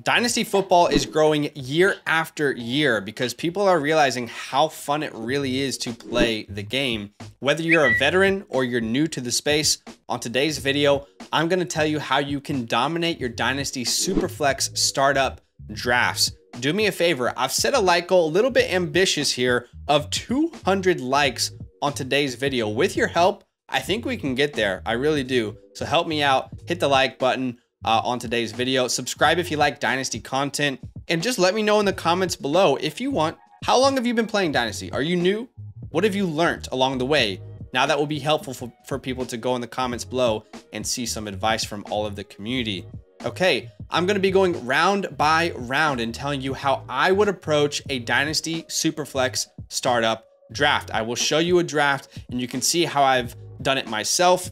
Dynasty football is growing year after year because people are realizing how fun it really is to play the game. Whether you're a veteran or you're new to the space, on today's video, I'm going to tell you how you can dominate your Dynasty Superflex startup drafts. Do me a favor, I've set a like goal, a little bit ambitious here, of 200 likes on today's video. With your help, I think we can get there. I really do. So help me out, hit the like button on today's video. Subscribe if you like Dynasty content, and just let me know in the comments below if you want. How long have you been playing Dynasty? Are you new? What have you learned along the way? Now that will be helpful for people to go in the comments below and see some advice from all of the community. Okay, I'm going to be going round by round and telling you how I would approach a Dynasty Superflex startup draft. I will show you a draft and you can see how I've done it myself.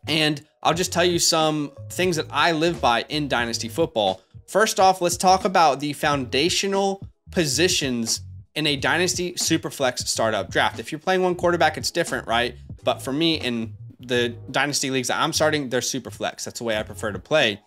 And I'll just tell you some things that I live by in Dynasty football. First off, let's talk about the foundational positions in a Dynasty Superflex startup draft. If you're playing one quarterback, it's different, right? But for me, in the Dynasty leagues that I'm starting, they're Superflex. That's the way I prefer to play.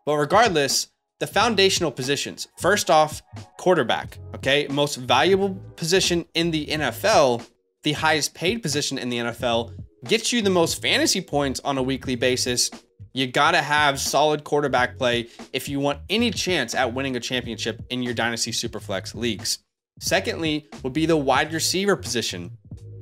But regardless, the foundational positions. First off, quarterback, okay? Most valuable position in the NFL, the highest paid position in the NFL, gets you the most fantasy points on a weekly basis. You gotta have solid quarterback play if you want any chance at winning a championship in your Dynasty Superflex leagues. Secondly, would be the wide receiver position.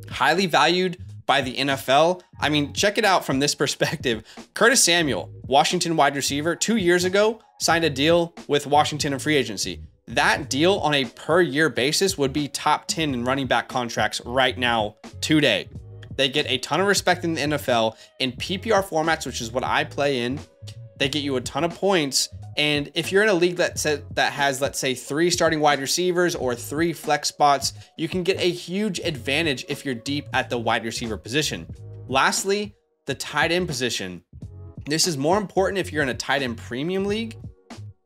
Highly valued by the NFL. I mean, check it out from this perspective. Curtis Samuel, Washington wide receiver, 2 years ago, signed a deal with Washington in free agency. That deal on a per year basis would be top 10 in running back contracts right now, today. They get a ton of respect in the NFL in PPR formats, which is what I play in. They get you a ton of points. And if you're in a league that has, let's say, 3 starting wide receivers or 3 flex spots, you can get a huge advantage if you're deep at the wide receiver position. Lastly, the tight end position. This is more important if you're in a tight end premium league.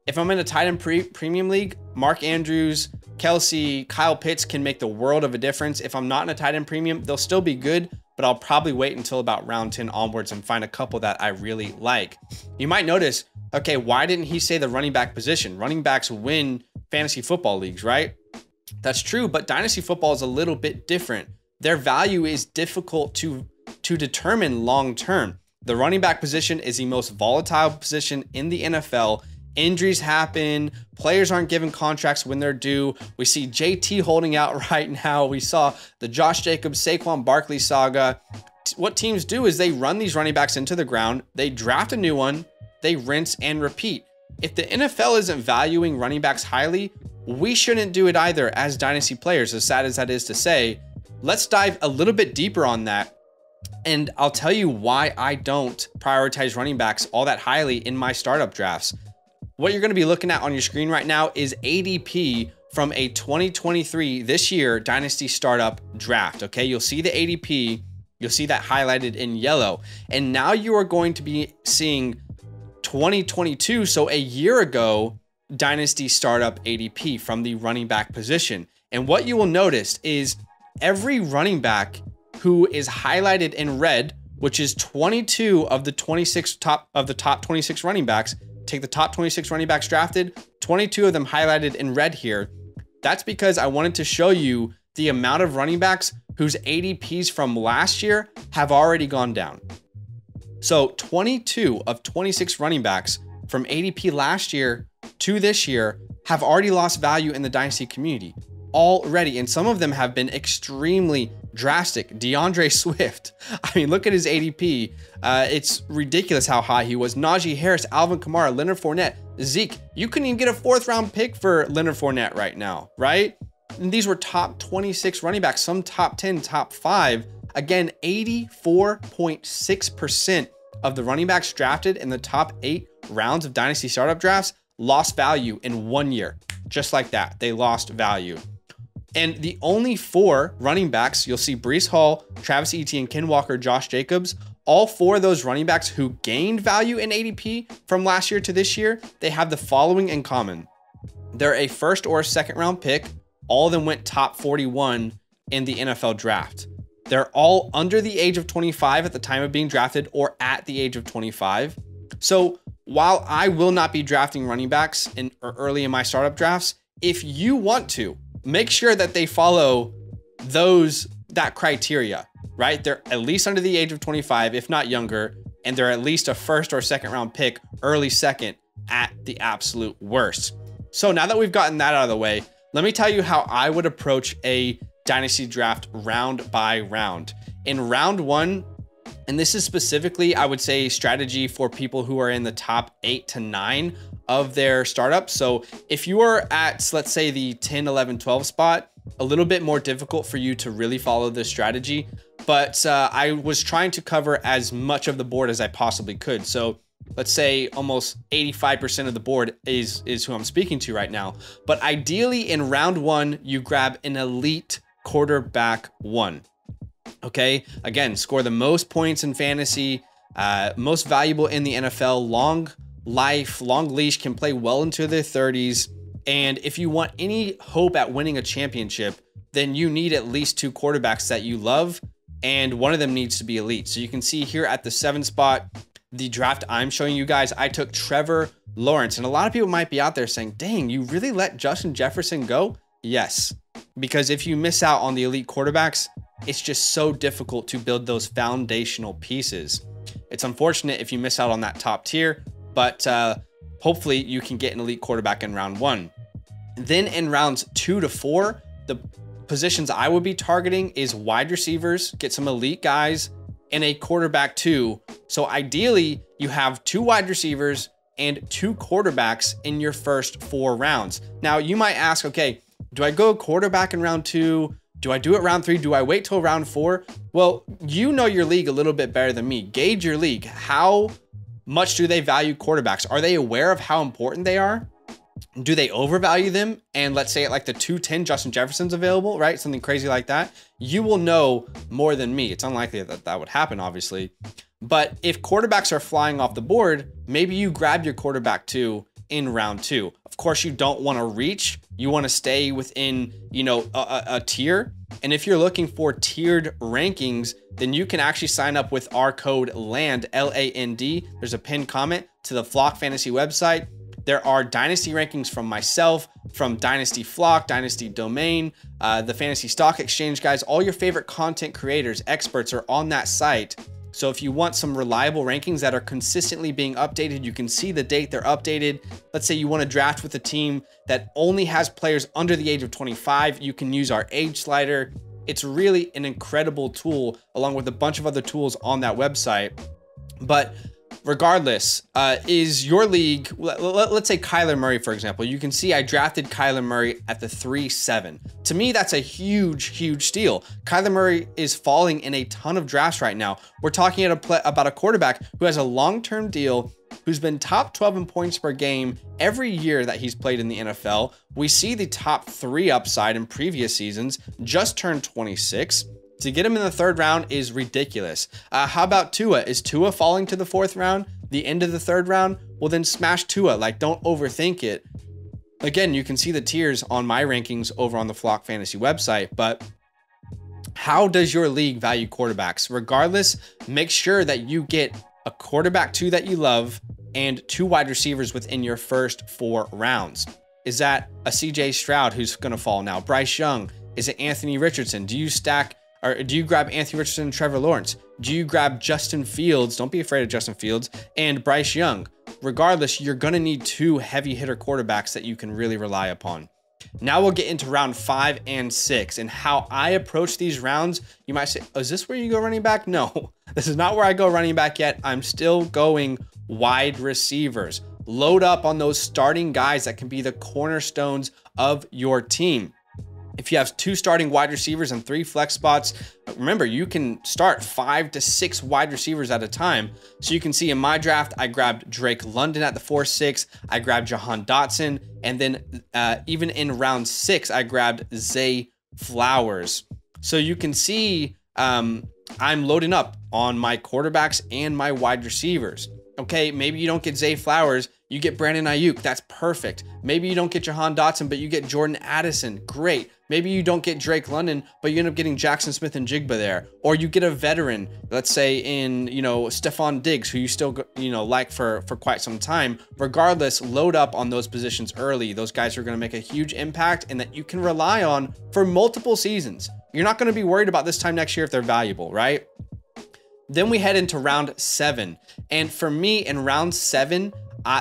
If I'm in a tight end premium league, Mark Andrews, Kelsey, Kyle Pitts can make the world of a difference. If I'm not in a tight end premium, they'll still be good, but I'll probably wait until about round 10 onwards and find a couple that I really like. You might notice, okay, why didn't he say the running back position? Running backs win fantasy football leagues, right? That's true, but Dynasty football is a little bit different. Their value is difficult to determine long term. The running back position is the most volatile position in the NFL. Injuries happen, players aren't given contracts when they're due. We see JT holding out right now. We saw the Josh Jacobs, Saquon Barkley saga. What teams do is they run these running backs into the ground, they draft a new one, they rinse and repeat. If the NFL isn't valuing running backs highly, we shouldn't do it either as Dynasty players, as sad as that is to say. Let's dive a little bit deeper on that. And I'll tell you why I don't prioritize running backs all that highly in my startup drafts. What you're going to be looking at on your screen right now is ADP from a 2023, this year, Dynasty startup draft. Okay, you'll see the ADP, you'll see that highlighted in yellow. And now you are going to be seeing 2022, so a year ago, Dynasty startup ADP from the running back position. And what you will notice is every running back who is highlighted in red, which is 22 of the top 26 running backs. Take the top 26 running backs drafted, 22 of them highlighted in red here. That's because I wanted to show you the amount of running backs whose ADPs from last year have already gone down. So 22 of 26 running backs from ADP last year to this year have already lost value in the Dynasty community already. And some of them have been extremely drastic. DeAndre Swift, I mean, look at his ADP. It's ridiculous how high he was. Najee Harris, Alvin Kamara, Leonard Fournette, Zeke. You couldn't even get a 4th round pick for Leonard Fournette right now, right? And these were top 26 running backs, some top 10, top 5. Again, 84.6% of the running backs drafted in the top 8 rounds of Dynasty startup drafts lost value in 1 year. Just like that, they lost value. And the only 4 running backs, you'll see Breece Hall, Travis Etienne, Ken Walker, Josh Jacobs, all 4 of those running backs who gained value in ADP from last year to this year, they have the following in common. They're a 1st or 2nd round pick. All of them went top 41 in the NFL draft. They're all under the age of 25 at the time of being drafted or at the age of 25. So while I will not be drafting running backs early in my startup drafts, if you want to, make sure that they follow that criteria, right? They're at least under the age of 25, if not younger, and they're at least a first or second round pick, early second at the absolute worst. So now that we've gotten that out of the way, let me tell you how I would approach a dynasty draft round by round. In round one, and this is specifically, I would say, strategy for people who are in the top 8 to 9 of their startup. So if you are at, let's say, the 10, 11, 12 spot, a little bit more difficult for you to really follow this strategy. But I was trying to cover as much of the board as I possibly could. So let's say almost 85% of the board is who I'm speaking to right now. But ideally in round one, you grab an elite quarterback 1. Okay, again, score the most points in fantasy, most valuable in the NFL, long life, long leash, can play well into their 30s. And if you want any hope at winning a championship, then you need at least 2 quarterbacks that you love, and one of them needs to be elite. So you can see here at the 7 spot, the draft I'm showing you guys, I took Trevor Lawrence. And a lot of people might be out there saying, dang, you really let Justin Jefferson go? Yes, because if you miss out on the elite quarterbacks, it's just so difficult to build those foundational pieces. It's unfortunate if you miss out on that top tier, but hopefully you can get an elite quarterback in round 1. Then in rounds 2 to 4, the positions I would be targeting is wide receivers, get some elite guys, and a quarterback 2. So ideally you have 2 wide receivers and 2 quarterbacks in your first 4 rounds. Now you might ask, okay, do I go quarterback in round 2? Do I do it round 3? Do I wait till round 4? Well, you know your league a little bit better than me. Gauge your league. How much do they value quarterbacks? Are they aware of how important they are? Do they overvalue them? And let's say at like the 210, Justin Jefferson's available, right? Something crazy like that. You will know more than me. It's unlikely that that would happen, obviously. But if quarterbacks are flying off the board, maybe you grab your quarterback 2 in round 2. Of course, you don't want to reach. You want to stay within, you know, a tier. And if you're looking for tiered rankings, then you can actually sign up with our code LAND, L-A-N-D. There's a pinned comment to the Flock Fantasy website. There are dynasty rankings from myself, from Dynasty Flock, Dynasty Domain, the Fantasy Stock Exchange guys. All your favorite content creators, experts are on that site. So if you want some reliable rankings that are consistently being updated, you can see the date they're updated. Let's say you want to draft with a team that only has players under the age of 25. You can use our age slider. It's really an incredible tool, along with a bunch of other tools on that website. But regardless, is your league, let's say Kyler Murray, for example, you can see I drafted Kyler Murray at the 3-7. To me, that's a huge, huge steal. Kyler Murray is falling in a ton of drafts right now. We're talking about a quarterback who has a long-term deal, who's been top 12 in points per game every year that he's played in the NFL. We see the top 3 upside in previous seasons, just turned 26. To get him in the 3rd round is ridiculous. How about Tua? Is Tua falling to the 4th round, the end of the 3rd round? Well, then smash Tua. Like, don't overthink it. Again, you can see the tiers on my rankings over on the Flock Fantasy website, but how does your league value quarterbacks? Regardless, make sure that you get a quarterback 2 that you love and 2 wide receivers within your first 4 rounds. Is that a CJ Stroud who's going to fall now? Bryce Young? Is it Anthony Richardson? Do you stack, or do you grab Anthony Richardson and Trevor Lawrence? Do you grab Justin Fields? Don't be afraid of Justin Fields and Bryce Young. Regardless, you're going to need 2 heavy hitter quarterbacks that you can really rely upon. Now we'll get into round 5 and 6 and how I approach these rounds. You might say, oh, is this where you go running back? No, this is not where I go running back yet. I'm still going wide receivers. Load up on those starting guys that can be the cornerstones of your team. If you have 2 starting wide receivers and 3 flex spots, remember, you can start 5 to 6 wide receivers at a time. So you can see in my draft, I grabbed Drake London at the 4-6. I grabbed Jahan Dotson. And then even in round 6, I grabbed Zay Flowers. So you can see I'm loading up on my quarterbacks and my wide receivers. Okay, maybe you don't get Zay Flowers, you get Brandon Ayuk. That's perfect. Maybe you don't get Jahan Dotson, but you get Jordan Addison. Great. Maybe you don't get Drake London, but you end up getting Jackson Smith and Jigba there. Or you get a veteran, let's say in, Stephon Diggs, who you still, like for quite some time. Regardless, load up on those positions early. Those guys are going to make a huge impact and that you can rely on for multiple seasons. You're not going to be worried about this time next year if they're valuable, right? Then we head into round 7. And for me in round 7,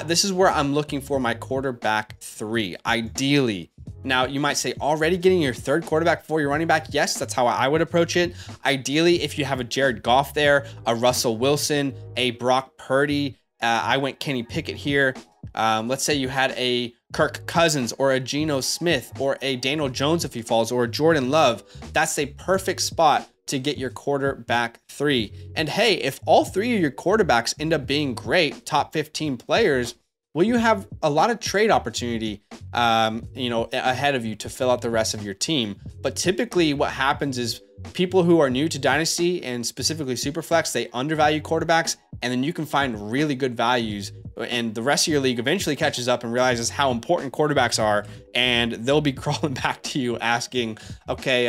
this is where I'm looking for my quarterback 3, ideally. Now, you might say already getting your 3rd quarterback before your running back. Yes, that's how I would approach it. Ideally, if you have a Jared Goff there, a Russell Wilson, a Brock Purdy, I went Kenny Pickett here. Let's say you had a Kirk Cousins or a Geno Smith or a Daniel Jones if he falls, or a Jordan Love. That's a perfect spot to get your quarterback 3. And hey, if all 3 of your quarterbacks end up being great, top 15 players, well, you have a lot of trade opportunity, ahead of you to fill out the rest of your team. But typically what happens is people who are new to Dynasty and specifically Superflex, they undervalue quarterbacks, and then you can find really good values, and the rest of your league eventually catches up and realizes how important quarterbacks are, and they'll be crawling back to you asking, okay,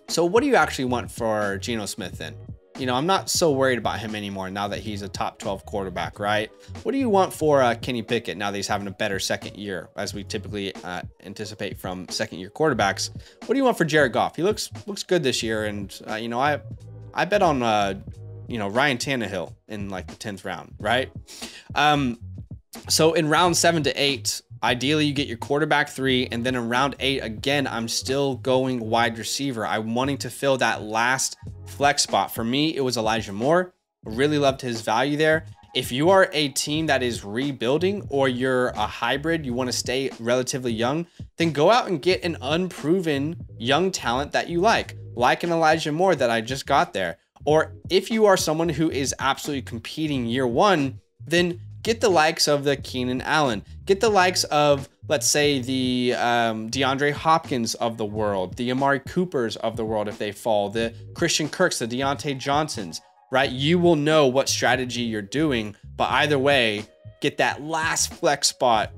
so what do you actually want for Geno Smith then? I'm not so worried about him anymore now that he's a top 12 quarterback, right? What do you want for Kenny Pickett now that he's having a better second year, as we typically anticipate from second year quarterbacks? What do you want for Jared Goff? He looks good this year, and I bet on Ryan Tannehill in like the 10th round, right? So in round 7 to 8, ideally you get your quarterback 3, and then in round 8, again, I'm still going wide receiver. I'm wanting to fill that last flex spot. For me, it was Elijah Moore. Really loved his value there. If you are a team that is rebuilding, or you're a hybrid, you want to stay relatively young, then go out and get an unproven young talent that you like an Elijah Moore that I just got there. Or if you are someone who is absolutely competing year 1, then get the likes of the Keenan Allen, get the likes of, let's say, the DeAndre Hopkins of the world, the Amari Coopers of the world if they fall, the Christian Kirks, the Deontay Johnsons, right? You will know what strategy you're doing, but either way, get that last flex spot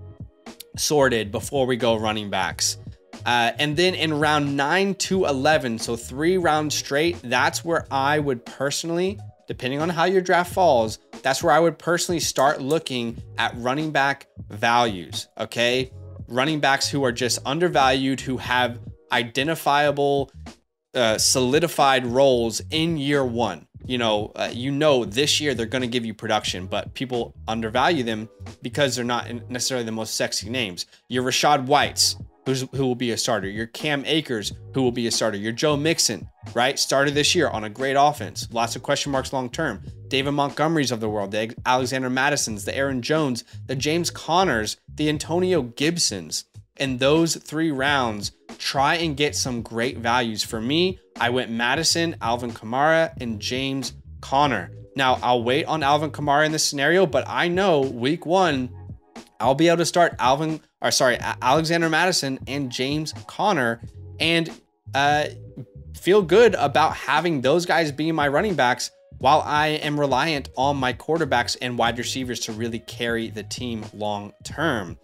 sorted before we go running backs. And then in round 9 to 11, so 3 rounds straight, that's where I would personally, depending on how your draft falls, that's where I would personally start looking at running back values, okay? Running backs who are just undervalued, who have identifiable, solidified roles in year 1. This year they're going to give you production, but people undervalue them because they're not necessarily the most sexy names. Your Rashad Whites, who will be a starter. Your Cam Akers, who will be a starter. Your Joe Mixon, right? Started this year on a great offense. Lots of question marks long term. David Montgomery's of the world, the Alexander Madisons, the Aaron Jones, the James Connors, the Antonio Gibsons. In those 3 rounds, try and get some great values. For me, I went Madison, Alvin Kamara, and James Conner. Now, I'll wait on Alvin Kamara in this scenario, but I know week 1, I'll be able to start Alexander Madison and James Conner, and feel good about having those guys being my running backs while I am reliant on my quarterbacks and wide receivers to really carry the team long term.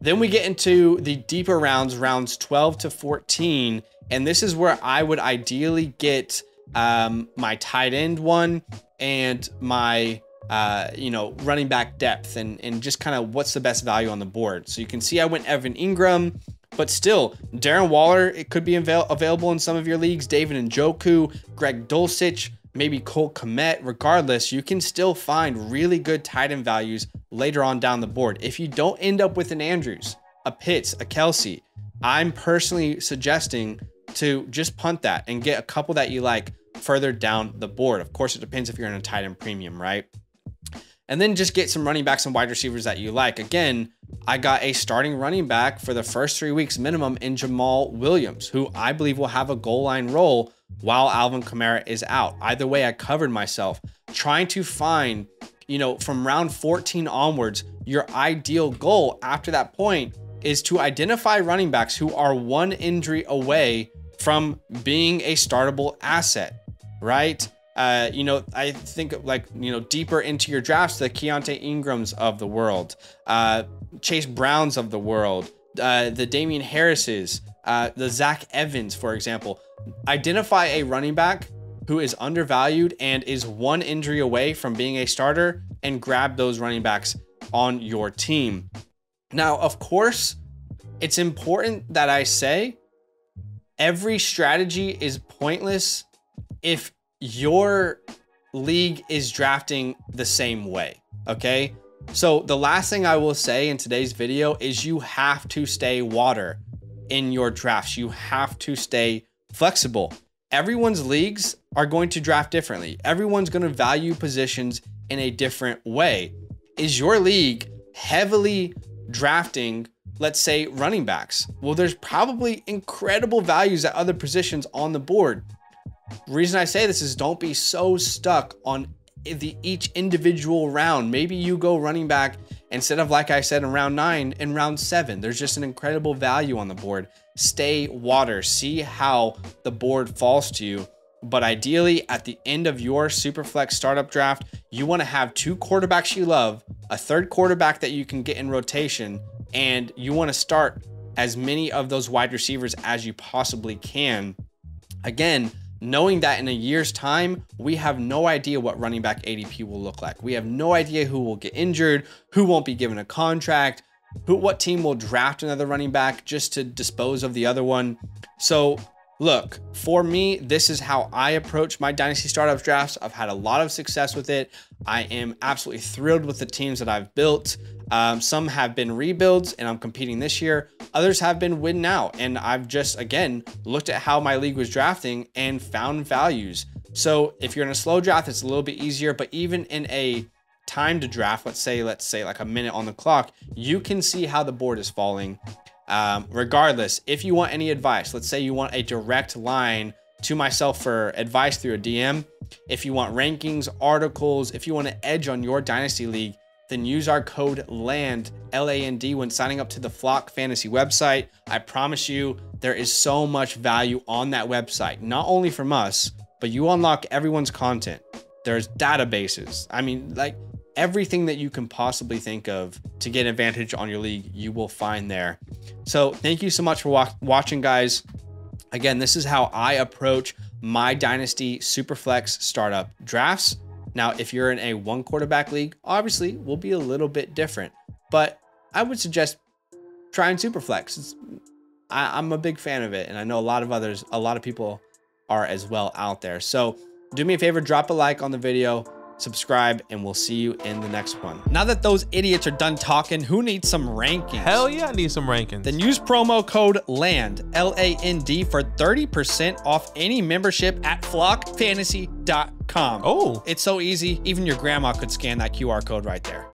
Then we get into the deeper rounds 12 to 14, and this is where I would ideally get my tight end 1 and my running back depth and just kind of what's the best value on the board. So you can see I went Evan Ingram, but still Darren Waller, it could be available in some of your leagues, David Njoku, Greg Dulcich, maybe Cole Kmet. Regardless, you can still find really good tight end values later on down the board. If you don't end up with an Andrews, a Pitts, a Kelsey, I'm personally suggesting to just punt that and get a couple that you like further down the board. Of course, it depends if you're in a tight end premium, right? And then just get some running backs and wide receivers that you like. Again, I got a starting running back for the first 3 weeks minimum in Jamal Williams, who I believe will have a goal line role while Alvin Kamara is out. Either way, I covered myself trying to find, from round 14 onwards, your ideal goal after that point is to identify running backs who are 1 injury away from being a startable asset, right? You know, I think like, you know, deeper into your drafts, the Keontae Ingrams of the world, Chase Browns of the world, the Damian Harrises, the Zach Evans, for example. Identify a running back who is undervalued and is one injury away from being a starter, and grab those running backs on your team. Now, of course, it's important that I say every strategy is pointless if your league is drafting the same way, okay? So the last thing I will say in today's video is you have to stay water in your drafts. You have to stay flexible. Everyone's leagues are going to draft differently. Everyone's going to value positions in a different way. Is your league heavily drafting, let's say, running backs? Well, there's probably incredible values at other positions on the board. The reason I say this is don't be so stuck on each individual round. Maybe you go running back instead of, like I said, in round 9, in round 7. There's just an incredible value on the board. Stay water. See how the board falls to you. But ideally, at the end of your Superflex startup draft, you want to have 2 quarterbacks you love, a 3rd quarterback that you can get in rotation, and you want to start as many of those wide receivers as you possibly can. Again, knowing that in a year's time, we have no idea what running back ADP will look like. We have no idea who will get injured, who won't be given a contract, what team will draft another running back just to dispose of the other one. So look, for me, this is how I approach my Dynasty Startups drafts. I've had a lot of success with it. I am absolutely thrilled with the teams that I've built. Some have been rebuilds and I'm competing this year. Others have been win now. And I've just, again, looked at how my league was drafting and found values. So if you're in a slow draft, it's a little bit easier, but even in a time to draft, let's say like a minute on the clock, you can see how the board is falling. Regardless, if you want any advice, let's say you want a direct line to myself for advice through a DM, if you want rankings, articles, if you want to edge on your Dynasty League, then use our code LAND, L-A-N-D, when signing up to the Flock Fantasy website. I promise you, there is so much value on that website, not only from us, but you unlock everyone's content. There's databases. I mean, like everything that you can possibly think of to get advantage on your league, you will find there. So thank you so much for watching, guys. Again, this is how I approach my Dynasty Superflex startup drafts. Now, if you're in a 1 quarterback league, obviously will be a little bit different, but I would suggest trying Superflex. I'm a big fan of it, and I know a lot of people are as well out there. So do me a favor, drop a like on the video, subscribe, and we'll see you in the next one. Now that those idiots are done talking, who needs some rankings? Hell yeah, I need some rankings. Then use promo code LAND, L-A-N-D, for 30% off any membership at flockfantasy.com. Oh, it's so easy. Even your grandma could scan that QR code right there.